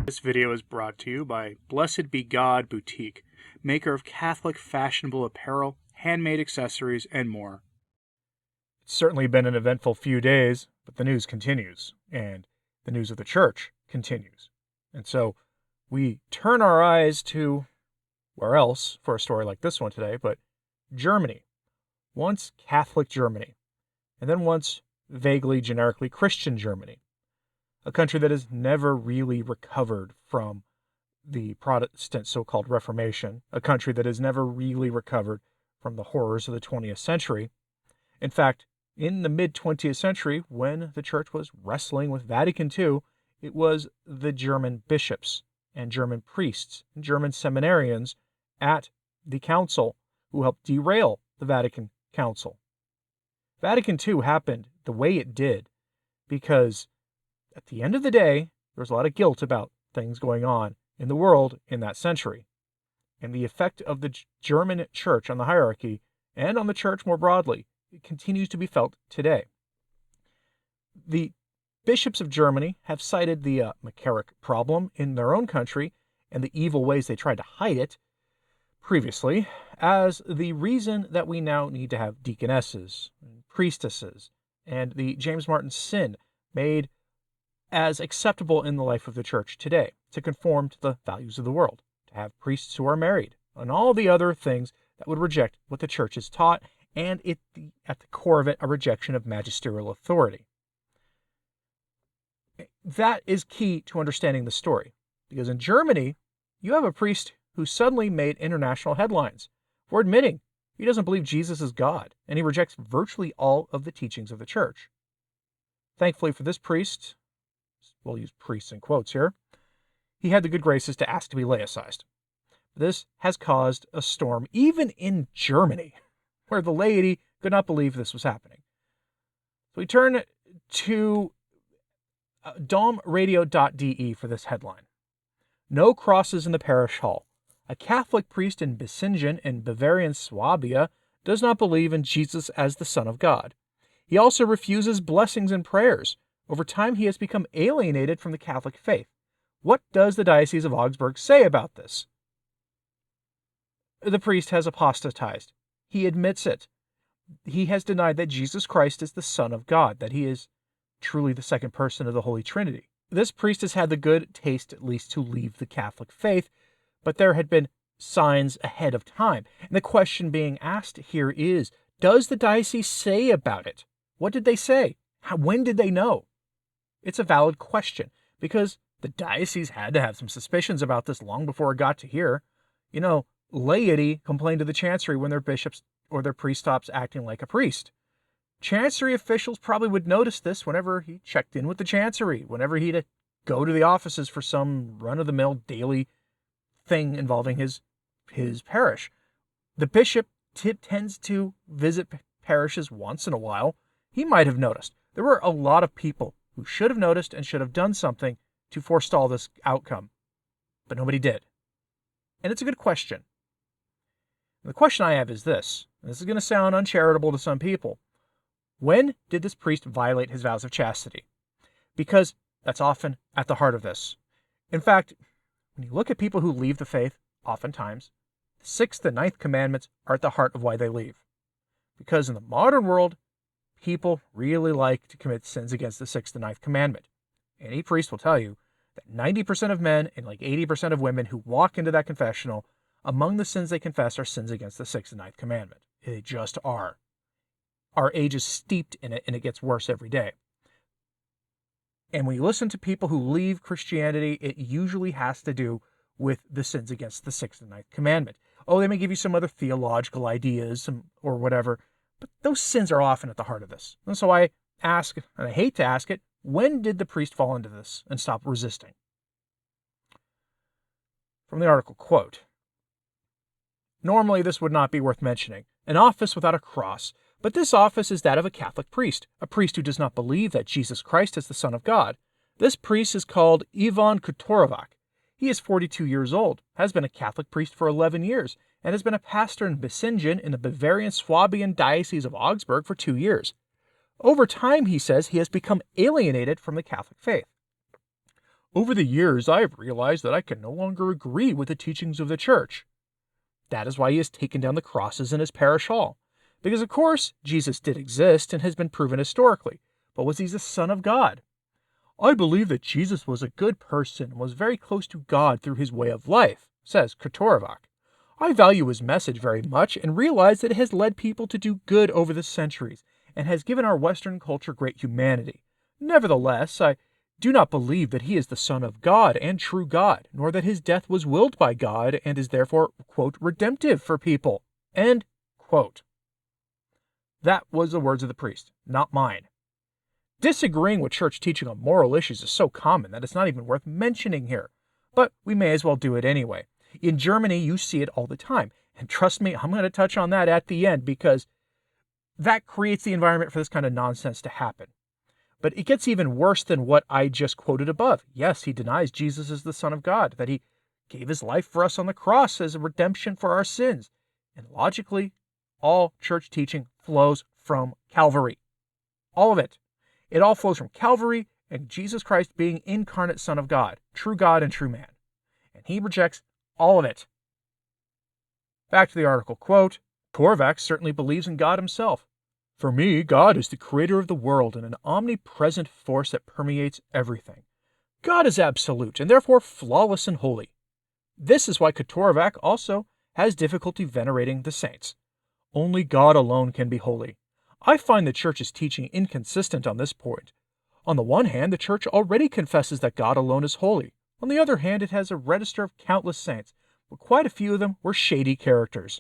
This video is brought to you by Blessed Be God Boutique, maker of Catholic fashionable apparel, handmade accessories, and more. It's certainly been an eventful few days, but the news continues, and the news of the church continues. And so we turn our eyes to where else for a story like this one today, but Germany. Once Catholic Germany, and then once vaguely generically Christian Germany. A country that has never really recovered from the Protestant so-called Reformation, a country that has never really recovered from the horrors of the 20th century. In fact, in the mid-20th century, when the church was wrestling with Vatican II, it was the German bishops and German priests and German seminarians at the council who helped derail the Vatican Council. Vatican II happened the way it did because at the end of the day, there was a lot of guilt about things going on in the world in that century. And the effect of the German church on the hierarchy and on the church more broadly, it continues to be felt today. The bishops of Germany have cited the McCarrick problem in their own country and the evil ways they tried to hide it previously as the reason that we now need to have deaconesses and priestesses and the James Martin sin made as acceptable in the life of the church today, to conform to the values of the world, to have priests who are married, and all the other things that would reject what the church has taught, and at the core of it, a rejection of magisterial authority. That is key to understanding the story, because in Germany, you have a priest who suddenly made international headlines for admitting he doesn't believe Jesus is God, and he rejects virtually all of the teachings of the church. Thankfully for this priest, we'll use priests in quotes here, he had the good graces to ask to be laicized. This has caused a storm even in Germany, where the laity could not believe this was happening. So we turn to domradio.de for this headline. No crosses in the parish hall. A Catholic priest in Bissingen in Bavarian Swabia does not believe in Jesus as the Son of God. He also refuses blessings and prayers. Over time, he has become alienated from the Catholic faith. What does the Diocese of Augsburg say about this? The priest has apostatized. He admits it. He has denied that Jesus Christ is the Son of God, that he is truly the second person of the Holy Trinity. This priest has had the good taste, at least, to leave the Catholic faith, but there had been signs ahead of time. And the question being asked here is, does the diocese say about it? What did they say? When did they know? It's a valid question, because the diocese had to have some suspicions about this long before it got to here. You know, laity complained to the chancery when their bishops or their priest stops acting like a priest. Chancery officials probably would notice this whenever he checked in with the chancery, whenever he'd go to the offices for some run-of-the-mill daily thing involving his parish. The bishop tends to visit parishes once in a while. He might have noticed. There were a lot of people who should have noticed and should have done something to forestall this outcome, but nobody did. And it's a good question. And the question I have is this, and this is going to sound uncharitable to some people. When did this priest violate his vows of chastity? Because that's often at the heart of this. In fact, when you look at people who leave the faith, oftentimes, the 6th and 9th commandments are at the heart of why they leave. Because in the modern world, people really like to commit sins against the 6th and 9th commandment. Any priest will tell you that 90% of men and like 80% of women who walk into that confessional, among the sins they confess are sins against the 6th and 9th commandment. They just are. Our age is steeped in it, and it gets worse every day. And when you listen to people who leave Christianity, it usually has to do with the sins against the 6th and 9th commandment. Oh, they may give you some other theological ideas or whatever, but those sins are often at the heart of this. And so I ask, and I hate to ask it, when did the priest fall into this and stop resisting? From the article, quote, normally this would not be worth mentioning, an office without a cross, but this office is that of a Catholic priest, a priest who does not believe that Jesus Christ is the Son of God. This priest is called Ivan Kutorovac. He is 42 years old, has been a Catholic priest for 11 years, and has been a pastor in Bissingen in the Bavarian Swabian Diocese of Augsburg for 2 years. Over time, he says, he has become alienated from the Catholic faith. Over the years, I have realized that I can no longer agree with the teachings of the church. That is why he has taken down the crosses in his parish hall. Because, of course, Jesus did exist and has been proven historically. But was he the Son of God? I believe that Jesus was a good person and was very close to God through his way of life, says Kotorovak. I value his message very much and realize that it has led people to do good over the centuries and has given our Western culture great humanity. Nevertheless, I do not believe that he is the Son of God and true God, nor that his death was willed by God and is therefore, quote, redemptive for people, end quote. That was the words of the priest, not mine. Disagreeing with church teaching on moral issues is so common that it's not even worth mentioning here, but we may as well do it anyway. In Germany, you see it all the time, and trust me, I'm going to touch on that at the end because that creates the environment for this kind of nonsense to happen. But it gets even worse than what I just quoted above. Yes, he denies Jesus is the Son of God, that he gave his life for us on the cross as a redemption for our sins. And logically, all church teaching flows from Calvary. All of it. It all flows from Calvary and Jesus Christ being incarnate Son of God and true man. And he rejects all of it. Back to the article, quote, Kotorovak certainly believes in God himself. For me, God is the creator of the world and an omnipresent force that permeates everything. God is absolute and therefore flawless and holy. This is why Kotorovak also has difficulty venerating the saints. Only God alone can be holy. I find the Church's teaching inconsistent on this point. On the one hand, the Church already confesses that God alone is holy. On the other hand, it has a register of countless saints, but quite a few of them were shady characters.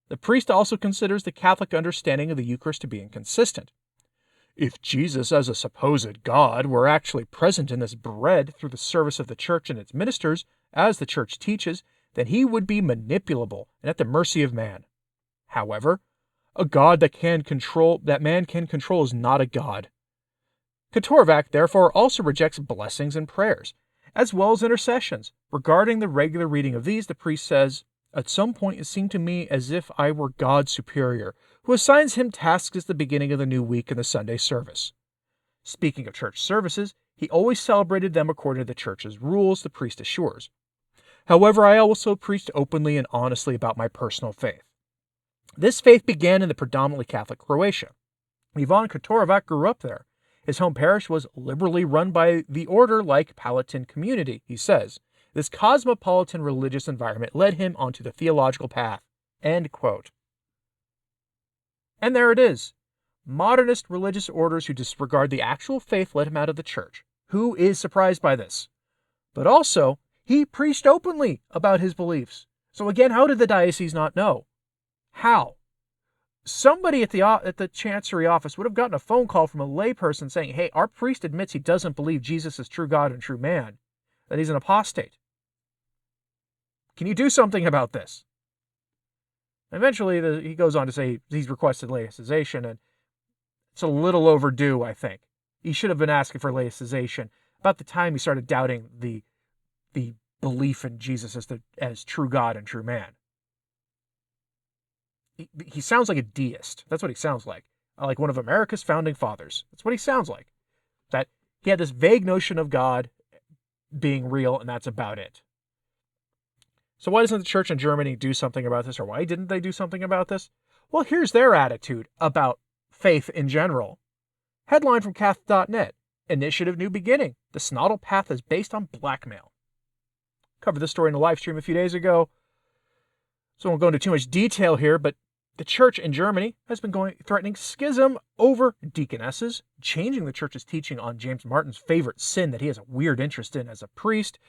The priest also considers the Catholic understanding of the Eucharist to be inconsistent. If Jesus, as a supposed God, were actually present in this bread through the service of the Church and its ministers, as the Church teaches, then he would be manipulable and at the mercy of man. However, a God that man can control is not a God. Kotorovak therefore also rejects blessings and prayers, as well as intercessions. Regarding the regular reading of these, the priest says, at some point it seemed to me as if I were God's superior, who assigns him tasks at the beginning of the new week in the Sunday service. Speaking of church services, he always celebrated them according to the church's rules, the priest assures. However, I also preached openly and honestly about my personal faith. This faith began in the predominantly Catholic Croatia. Ivan Kotorovak grew up there. His home parish was liberally run by the order-like Palatin community, he says. This cosmopolitan religious environment led him onto the theological path. End quote. And there it is. Modernist religious orders who disregard the actual faith led him out of the church. Who is surprised by this? But also, he preached openly about his beliefs. So again, how did the diocese not know? How? Somebody at the chancery office would have gotten a phone call from a layperson saying, hey, our priest admits he doesn't believe Jesus is true God and true man, that he's an apostate. Can you do something about this? Eventually, he goes on to say he's requested laicization, and it's a little overdue, I think. He should have been asking for laicization about the time he started doubting the belief in Jesus as true God and true man. He sounds like a deist. That's what he sounds like one of America's founding fathers. That's what he sounds like. That he had this vague notion of God being real, and that's about it. So why doesn't the church in Germany do something about this, or why didn't they do something about this? Well, here's their attitude about faith in general. Headline from Cath.net, Initiative New Beginning. The Snodel Path is based on blackmail. Covered this story in a live stream a few days ago, so I won't go into too much detail here, but the church in Germany has been threatening schism over deaconesses, changing the church's teaching on James Martin's favorite sin that he has a weird interest in as a priest,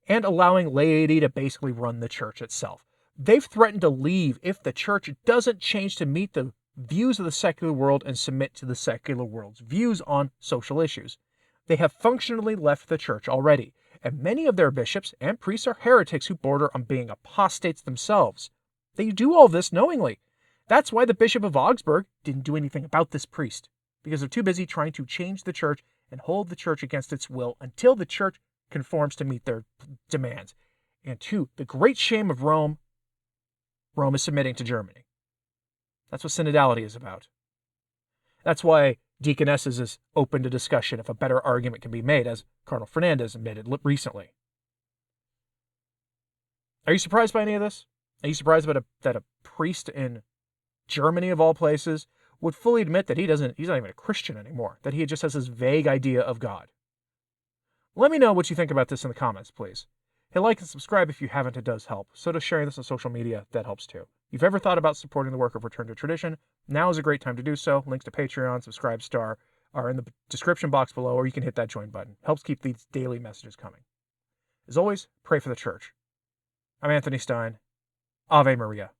and allowing laity to basically run the church itself. They've threatened to leave if the church doesn't change to meet the views of the secular world and submit to the secular world's views on social issues. They have functionally left the church already, and many of their bishops and priests are heretics who border on being apostates themselves. They do all this knowingly. That's why the Bishop of Augsburg didn't do anything about this priest, because they're too busy trying to change the church and hold the church against its will until the church conforms to meet their demands. And two, the great shame of Rome is submitting to Germany. That's what synodality is about. That's why deaconesses is open to discussion if a better argument can be made, as Cardinal Fernandez admitted recently. Are you surprised by any of this? Are you surprised that a priest in Germany, of all places, would fully admit that he's not even a Christian anymore, that he just has this vague idea of God? Let me know what you think about this in the comments, please. Hit like and subscribe if you haven't, it does help. So does sharing this on social media, that helps too. If you've ever thought about supporting the work of Return to Tradition, now is a great time to do so. Links to Patreon, Subscribe Star are in the description box below, or you can hit that join button. Helps keep these daily messages coming. As always, pray for the church. I'm Anthony Stine. Ave Maria.